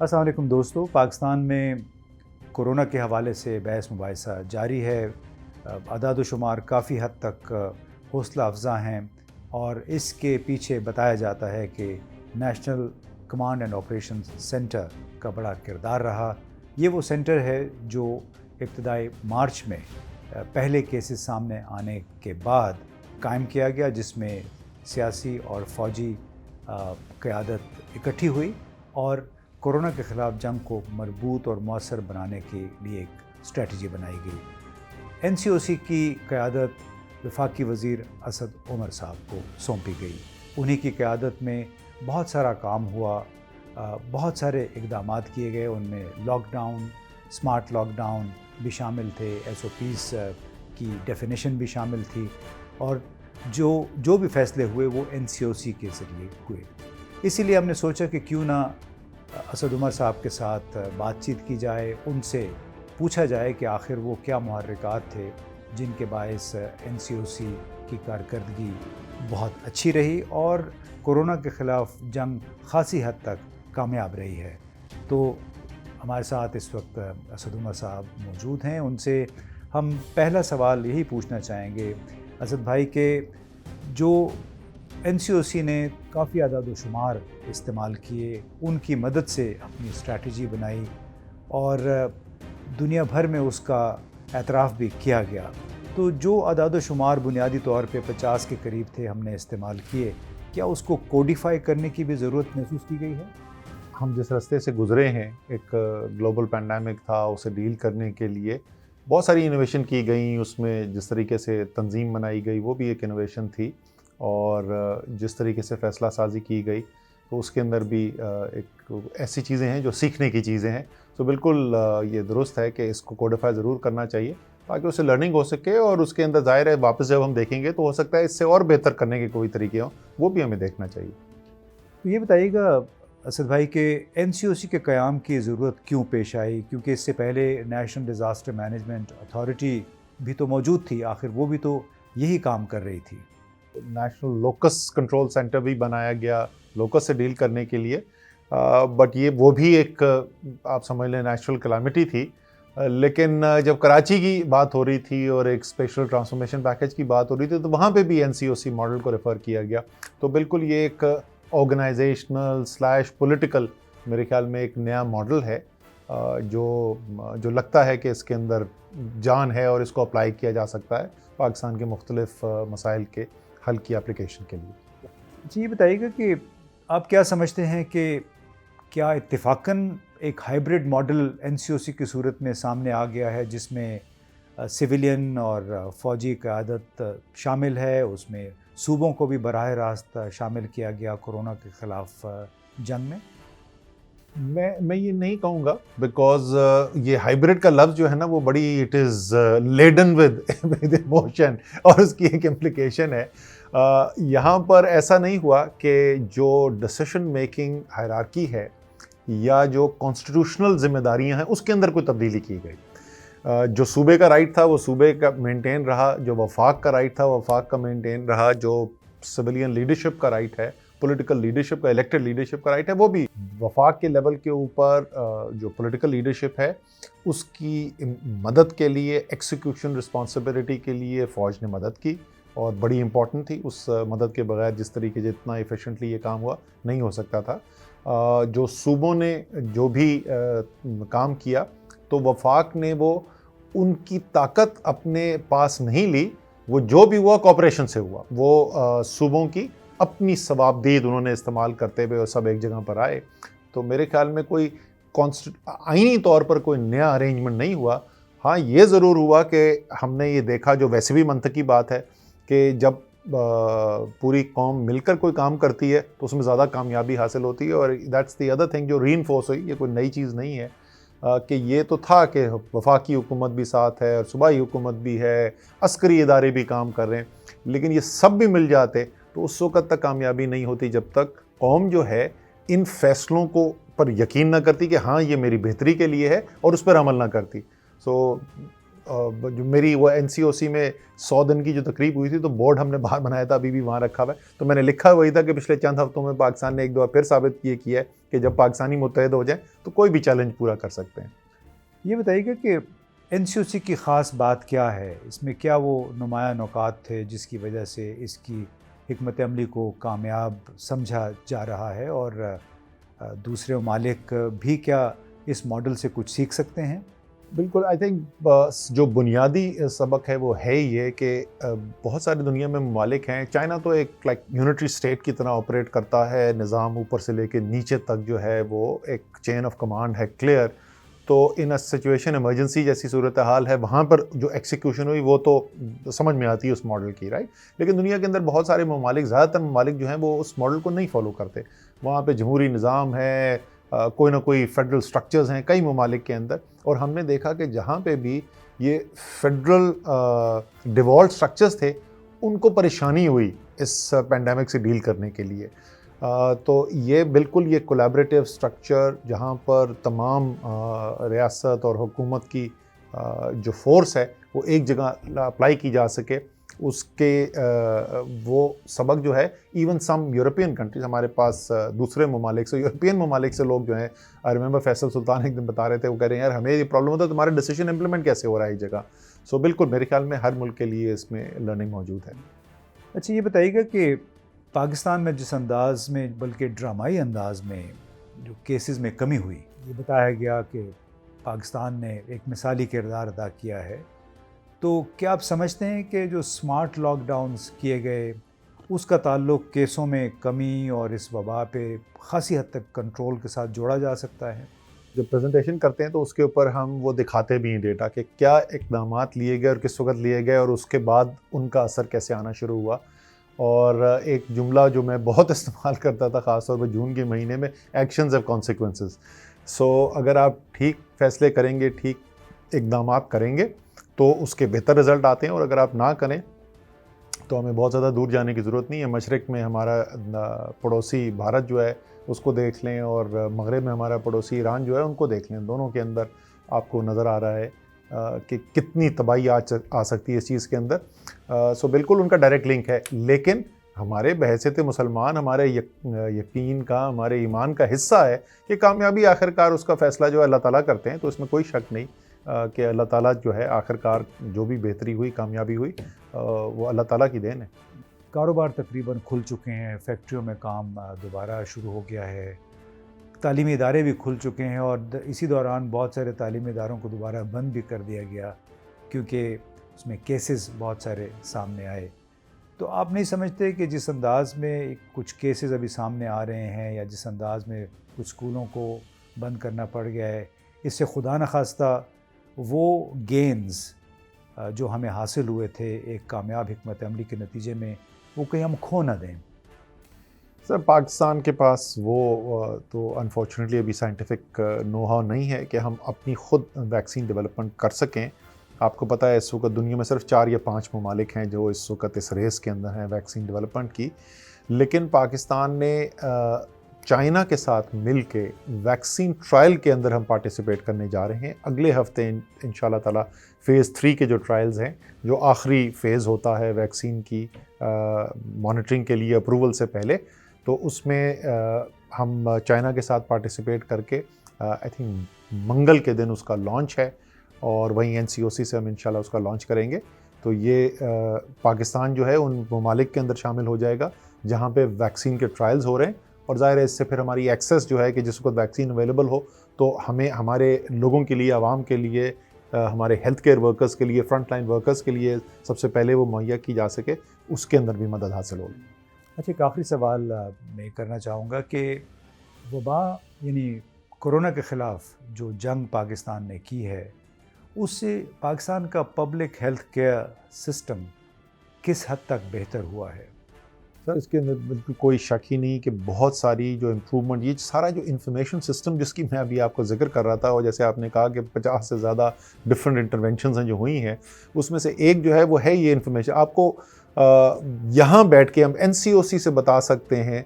السلام علیکم دوستو، پاکستان میں کورونا کے حوالے سے بحث مباحثہ جاری ہے۔ اعداد و شمار کافی حد تک حوصلہ افزا ہیں اور اس کے پیچھے بتایا جاتا ہے کہ national command and operation centre کا بڑا کردار رہا۔ یہ وہ سینٹر ہے جو ابتدائی مارچ میں پہلے کیسز سامنے آنے کے بعد قائم کیا گیا، جس میں سیاسی اور فوجی قیادت اکٹھی ہوئی اور کورونا کے خلاف جنگ کو مربوط اور مؤثر بنانے کے لیے ایک اسٹریٹجی بنائی گئی۔ این سی او سی کی قیادت وفاقی وزیر اسد عمر صاحب کو سونپی گئی۔ انہی کی قیادت میں بہت سارا کام ہوا، بہت سارے اقدامات کیے گئے، ان میں lockdown, smart lockdown بھی شامل تھے، ایس او پیز کی ڈیفینیشن بھی شامل تھی، اور جو بھی فیصلے ہوئے وہ این سی او سی کے ذریعے ہوئے۔ اسی لیے ہم نے سوچا کہ کیوں نہ اسد عمر صاحب کے ساتھ بات چیت کی جائے، ان سے پوچھا جائے کہ آخر وہ کیا محرکات تھے جن کے باعث این سی او سی کی کارکردگی بہت اچھی رہی اور کورونا کے خلاف جنگ خاصی حد تک کامیاب رہی ہے۔ تو ہمارے ساتھ اس وقت اسد عمر صاحب موجود ہیں۔ ان سے ہم پہلا سوال یہی پوچھنا چاہیں گے اسد بھائی کہ جو این سی او سی نے کافی اعداد و شمار استعمال کیے، ان کی مدد سے اپنی اسٹریٹجی بنائی اور دنیا بھر میں اس کا اعتراف بھی کیا گیا، تو جو اعداد و شمار بنیادی طور پہ 50 کے قریب تھے ہم نے استعمال کیے، کیا اس کو کوڈیفائی کرنے کی بھی ضرورت محسوس کی گئی ہے؟ ہم جس راستے سے گزرے ہیں، ایک گلوبل پینڈیمک تھا، اسے ڈیل کرنے کے لیے بہت ساری انوویشن کی گئیں۔ اس میں جس طریقے سے تنظیم بنائی گئی وہ بھی ایک انوویشن تھی، اور جس طریقے سے فیصلہ سازی کی گئی تو اس کے اندر بھی ایک ایسی چیزیں ہیں جو سیکھنے کی چیزیں ہیں۔ تو بالکل یہ درست ہے کہ اس کو کوڈیفائی ضرور کرنا چاہیے تاکہ اسے لرننگ ہو سکے، اور اس کے اندر ظاہر ہے واپس جب ہم دیکھیں گے تو ہو سکتا ہے اس سے اور بہتر کرنے کے کوئی طریقے ہوں، وہ بھی ہمیں دیکھنا چاہیے۔ تو یہ بتائیے گا اسد بھائی کہ این سی او سی کے قیام کی ضرورت کیوں پیش آئی؟ کیونکہ اس سے پہلے نیشنل ڈیزاسٹر مینجمنٹ اتھارٹی بھی تو موجود تھی، آخر وہ بھی تو یہی کام کر رہی تھی۔ نیشنل لوکس کنٹرول سینٹر بھی بنایا گیا لوکس سے ڈیل کرنے کے لیے، بٹ وہ بھی ایک آپ سمجھ لیں نیچرل کلیمٹی تھی۔ لیکن جب کراچی کی بات ہو رہی تھی اور ایک اسپیشل ٹرانسفارمیشن پیکیج کی بات ہو رہی تھی تو وہاں پہ بھی این سی او سی ماڈل کو ریفر کیا گیا۔ تو بالکل یہ ایک آرگنائزیشنل / پولیٹیکل میرے خیال میں ایک نیا ماڈل ہے جو لگتا ہے کہ اس کے اندر جان ہے اور اس کو اپلائی کیا جا سکتا ہے پاکستان کے مختلف مسائل کے حل کی اپلیکیشن کے لیے۔ جی یہ بتائیے گا کہ آپ کیا سمجھتے ہیں کہ کیا اتفاقاً ایک ہائبرڈ ماڈل این سی او سی کی صورت میں سامنے آ گیا ہے، جس میں سویلین اور فوجی قیادت شامل ہے، اس میں صوبوں کو بھی براہ راست شامل کیا گیا کورونا کے خلاف جنگ میں؟ میں یہ نہیں کہوں گا، بیکاز یہ ہائبرڈ کا لفظ جو ہے نا وہ بڑی it is laden with emotion, اور اس کی ایک امپلیکیشن ہے۔ یہاں پر ایسا نہیں ہوا کہ جو ڈیسیشن میکنگ ہائرارکی ہے یا جو کانسٹیٹیوشنل ذمہ داریاں ہیں اس کے اندر کوئی تبدیلی کی گئی۔ جو صوبے کا رائٹ تھا وہ صوبے کا مینٹین رہا، جو وفاق کا رائٹ تھا وہ وفاق کا مینٹین رہا، جو سویلین لیڈرشپ کا رائٹ ہے، پولیٹیکل لیڈرشپ کا، الیکٹڈ لیڈرشپ کا رائٹ ہے، وہ بھی وفاق کے لیول کے اوپر جو پولیٹیکل لیڈرشپ ہے اس کی مدد کے لیے، ایکسیکیوشن رسپانسبلٹی کے لیے فوج نے مدد کی، اور بڑی امپورٹنٹ تھی۔ اس مدد کے بغیر جس طریقے جتنا ایفیشنٹلی یہ کام ہوا نہیں ہو سکتا تھا۔ جو صوبوں نے جو بھی کام کیا تو وفاق نے وہ ان کی طاقت اپنے پاس نہیں لی، وہ جو بھی ہوا کوآپریشن سے ہوا، وہ صوبوں کی اپنی ثوابدید انہوں نے استعمال کرتے ہوئے سب ایک جگہ پر آئے۔ تو میرے خیال میں کوئی آئینی طور پر کوئی نیا ارینجمنٹ نہیں ہوا۔ ہاں یہ ضرور ہوا کہ ہم نے یہ دیکھا، جو ویسے بھی منطقی بات ہے، کہ جب پوری قوم مل کر کوئی کام کرتی ہے تو اس میں زیادہ کامیابی حاصل ہوتی ہے، اور دیٹس دی ادر تھنگ جو ری انفورس ہوئی۔ یہ کوئی نئی چیز نہیں ہے کہ یہ تو تھا کہ وفاقی حکومت بھی ساتھ ہے اور صوبائی حکومت بھی ہے، عسکری ادارے بھی کام کر رہے ہیں، لیکن یہ سب بھی مل جاتے تو اس وقت تک کامیابی نہیں ہوتی جب تک قوم جو ہے ان فیصلوں کو پر یقین نہ کرتی کہ ہاں یہ میری بہتری کے لیے ہے، اور اس پر عمل نہ کرتی۔ سو جو میری وہ NCOC میں 100 دن کی جو تقریب ہوئی تھی تو بورڈ ہم نے باہر بنایا تھا، ابھی بھی وہاں رکھا ہوا ہے. تو میں نے لکھا وہی تھا کہ پچھلے چند ہفتوں میں پاکستان نے ایک دو پھر ثابت یہ کیا ہے کہ جب پاکستانی متحد ہو جائیں تو کوئی بھی چیلنج پورا کر سکتے ہیں. یہ بتائیے گا کہ NCOC کی خاص بات کیا ہے؟ اس میں کیا وہ نمایاں نکات تھے جس کی وجہ سے اس کی حکمت عملی کو کامیاب سمجھا جا رہا ہے، اور دوسرے ممالک بھی کیا اس ماڈل سے کچھ سیکھ سکتے ہیں؟ بالکل. آئی تھنک جو بنیادی سبق ہے وہ ہے یہ کہ بہت ساری دنیا میں ممالک ہیں. چائنا تو ایک لائک یونٹری اسٹیٹ کی طرح آپریٹ کرتا ہے، نظام اوپر سے لے کے نیچے تک جو ہے وہ ایک چین آف کمانڈ ہے کلیئر. تو ان سچویشن ایمرجنسی جیسی صورتحال ہے وہاں پر جو ایکسیکیوشن ہوئی وہ تو سمجھ میں آتی ہے اس ماڈل کی، رائٹ. لیکن دنیا کے اندر بہت سارے ممالک، زیادہ تر ممالک جو ہیں وہ اس ماڈل کو نہیں فالو کرتے. وہاں پہ جمہوری نظام ہے، کوئی نہ کوئی فیڈرل سٹرکچرز ہیں کئی ممالک کے اندر. اور ہم نے دیکھا کہ جہاں پہ بھی یہ فیڈرل ڈیوالٹ سٹرکچرز تھے ان کو پریشانی ہوئی اس پینڈیمک سے ڈیل کرنے کے لیے. تو یہ بالکل یہ کولیبریٹیو سٹرکچر جہاں پر تمام ریاست اور حکومت کی جو فورس ہے وہ ایک جگہ اپلائی کی جا سکے، اس کے وہ سبق جو ہے ایون سم یورپین کنٹریز ہمارے پاس دوسرے ممالک سے، یورپین ممالک سے لوگ جو ہیں، آئی ریممبر فیصل سلطان ایک دن بتا رہے تھے، وہ کہہ رہے ہیں یار ہمیں یہ پرابلم ہوتا ہے تمہارا ڈیسیجن امپلیمنٹ کیسے ہو رہا ہے ایک جگہ. سو بالکل میرے خیال میں ہر ملک کے لیے اس میں لرننگ موجود ہے. اچھا یہ بتائیے گا کہ پاکستان میں جس انداز میں، بلکہ ڈرامائی انداز میں جو کیسز میں کمی ہوئی، یہ بتایا گیا کہ پاکستان نے ایک مثالی کردار ادا کیا ہے، تو کیا آپ سمجھتے ہیں کہ جو سمارٹ لاک ڈاؤنز کیے گئے اس کا تعلق کیسوں میں کمی اور اس وبا پہ خاصی حد تک کنٹرول کے ساتھ جوڑا جا سکتا ہے؟ جب پریزنٹیشن کرتے ہیں تو اس کے اوپر ہم وہ دکھاتے بھی ہیں ڈیٹا کہ کیا اقدامات لیے گئے اور کس وقت لیے گئے اور اس کے بعد ان کا اثر کیسے آنا شروع ہوا. اور ایک جملہ جو میں بہت استعمال کرتا تھا خاص طور پہ جون کے مہینے میں، ایکشنز ہیو کانسیکوینسز. سو اگر آپ ٹھیک فیصلے کریں گے، ٹھیک اقدامات کریں گے تو اس کے بہتر رزلٹ آتے ہیں، اور اگر آپ نہ کریں تو ہمیں بہت زیادہ دور جانے کی ضرورت نہیں ہے. مشرق میں ہمارا پڑوسی بھارت جو ہے اس کو دیکھ لیں، اور مغرب میں ہمارا پڑوسی ایران جو ہے ان کو دیکھ لیں. دونوں کے اندر آپ کو نظر آ رہا ہے کہ کتنی تباہی آ سکتی ہے اس چیز کے اندر. سو بالکل ان کا ڈائریکٹ لنک ہے، لیکن ہمارے بحیثیت مسلمان ہمارے یقین کا، ہمارے ایمان کا حصہ ہے کہ کامیابی آخر کار اس کا فیصلہ جو ہے اللہ تعالیٰ کرتے ہیں. تو اس میں کوئی شک نہیں کہ اللہ تعالیٰ جو ہے آخر کار جو بھی بہتری ہوئی، کامیابی ہوئی، وہ اللہ تعالیٰ کی دین ہے. کاروبار تقریباً کھل چکے ہیں، فیکٹریوں میں کام دوبارہ شروع ہو گیا ہے، تعلیمی ادارے بھی کھل چکے ہیں، اور اسی دوران بہت سارے تعلیمی اداروں کو دوبارہ بند بھی کر دیا گیا کیونکہ اس میں کیسز بہت سارے سامنے آئے. تو آپ نہیں سمجھتے کہ جس انداز میں کچھ کیسز ابھی سامنے آ رہے ہیں، یا جس انداز میں کچھ اسکولوں کو بند کرنا پڑ گیا ہے، اس سے خدا نخواستہ وہ گینز جو ہمیں حاصل ہوئے تھے ایک کامیاب حکمت عملی کے نتیجے میں، وہ کہیں ہم کھو نہ دیں؟ سر پاکستان کے پاس وہ تو انفارچونیٹلی ابھی سائنٹیفک نو ہاؤ نہیں ہے کہ ہم اپنی خود ویکسین ڈیولپمنٹ کر سکیں. آپ کو پتہ ہے اس وقت دنیا میں صرف 4 یا 5 ممالک ہیں جو اس وقت اس ریس کے اندر ہیں ویکسین ڈیولپمنٹ کی. لیکن پاکستان نے چائنا کے ساتھ مل کے ویکسین ٹرائل کے اندر ہم پارٹیسپیٹ کرنے جا رہے ہیں. اگلے ہفتے انشاءاللہ تعالی فیز 3 کے جو ٹرائلز ہیں، جو آخری فیز ہوتا ہے ویکسین کی مانیٹرنگ کے لیے اپروول سے پہلے، تو اس میں ہم چائنا کے ساتھ پارٹیسپیٹ کر کے آئی تھنک منگل کے دن اس کا لانچ ہے، اور وہیں NCOC سے ہم انشاءاللہ اس کا لانچ کریں گے. تو یہ پاکستان جو ہے ان ممالک کے اندر شامل ہو جائے گا جہاں پہ ویکسین کے ٹرائلز ہو رہے ہیں. اور ظاہر ہے اس سے پھر ہماری ایکسیس جو ہے کہ جس وقت ویکسین اویلیبل ہو تو ہمیں ہمارے لوگوں کے لیے، عوام کے لیے، ہمارے ہیلتھ کیئر ورکرز کے لیے، فرنٹ لائن ورکرز کے لیے سب سے پہلے وہ مہیا کی جا سکے، اس کے اندر بھی مدد حاصل ہوگی. اچھا ایک آخری سوال میں کرنا چاہوں گا کہ وبا یعنی کرونا کے خلاف جو جنگ پاکستان نے کی ہے، اس سے پاکستان کا پبلک ہیلتھ کیئر سسٹم کس حد تک بہتر ہوا ہے؟ سر اس کے اندر بالکل کوئی شک ہی نہیں کہ بہت ساری جو امپرومنٹ، یہ سارا جو انفارمیشن سسٹم جس کی میں ابھی آپ کو ذکر کر رہا تھا، اور جیسے آپ نے کہا کہ 50 سے زیادہ ڈفرینٹ انٹرونشنز ہیں جو ہوئی ہیں، اس میں سے ایک جو ہے وہ ہے یہ انفارمیشن. آپ کو یہاں بیٹھ کے ہم NCOC سے بتا سکتے ہیں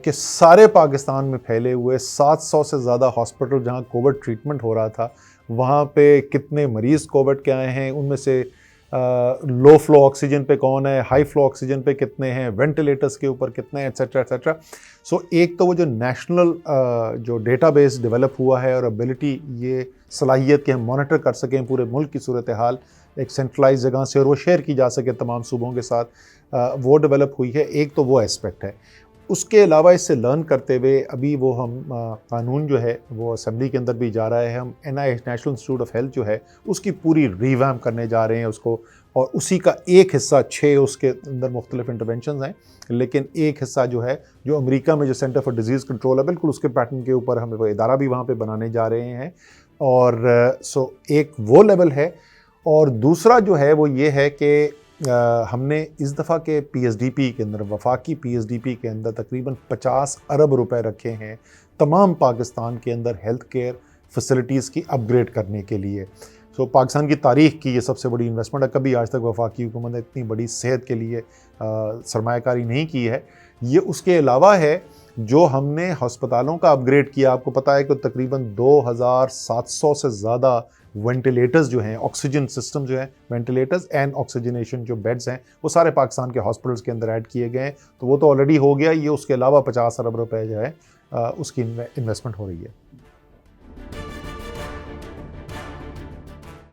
کہ سارے پاکستان میں پھیلے ہوئے 700 سے زیادہ ہاسپٹل جہاں کووڈ ٹریٹمنٹ ہو رہا تھا، وہاں پہ کتنے مریض کووڈ کے آئے ہیں، ان میں سے لو فلو آکسیجن پہ کون ہے، ہائی فلو آکسیجن پہ کتنے ہیں، وینٹیلیٹرز کے اوپر کتنے ہیں، ایٹسیٹرا ایٹسیٹرا. سو ایک تو وہ جو نیشنل جو ڈیٹا بیس ڈیولپ ہوا ہے اور ابیلٹی، یہ صلاحیت کہ ہم مانیٹر کر سکیں پورے ملک کی صورتحال ایک سینٹرلائز جگہ سے اور وہ شیئر کی جا سکے تمام صوبوں کے ساتھ، وہ ڈیولپ ہوئی ہے. ایک تو وہ اسپیکٹ ہے. اس کے علاوہ اس سے لرن کرتے ہوئے ابھی وہ ہم قانون جو ہے وہ اسمبلی کے اندر بھی جا رہا ہے. ہم NIH national institute of health جو ہے اس کی پوری ریویمپ کرنے جا رہے ہیں اس کو، اور اسی کا ایک حصہ 6 اس کے اندر مختلف انٹرونشنز ہیں، لیکن ایک حصہ جو ہے جو امریکہ میں جو سینٹر فار ڈیزیز کنٹرول ہے بالکل اس کے پیٹرن کے اوپر ہم وہ ادارہ بھی وہاں پہ بنانے جا رہے ہیں. اور سو ایک وہ لیول ہے. اور دوسرا جو ہے وہ یہ ہے کہ ہم نے اس دفعہ کے PSDP کے اندر، وفاقی PSDP کے اندر تقریباً 50 ارب روپے رکھے ہیں تمام پاکستان کے اندر ہیلتھ کیئر فیسلٹیز کی اپ گریڈ کرنے کے لیے. سو پاکستان کی تاریخ کی یہ سب سے بڑی انویسٹمنٹ ہے. کبھی آج تک وفاقی حکومت نے اتنی بڑی صحت کے لیے سرمایہ کاری نہیں کی ہے. یہ اس کے علاوہ ہے جو ہم نے ہسپتالوں کا اپ گریڈ کیا. آپ کو پتہ ہے کہ تقریباً 2700 سے زیادہ وینٹیلیٹرز جو ہیں، آکسیجن سسٹم جو ہیں، وینٹیلیٹرز اینڈ آکسیجنیشن جو بیڈز ہیں، وہ سارے پاکستان کے ہاسپٹلس کے اندر ایڈ کیے گئے ہیں. تو وہ تو آلریڈی ہو گیا. یہ اس کے علاوہ 50 ارب روپے جو ہے اس کی انویسٹمنٹ ہو رہی ہے.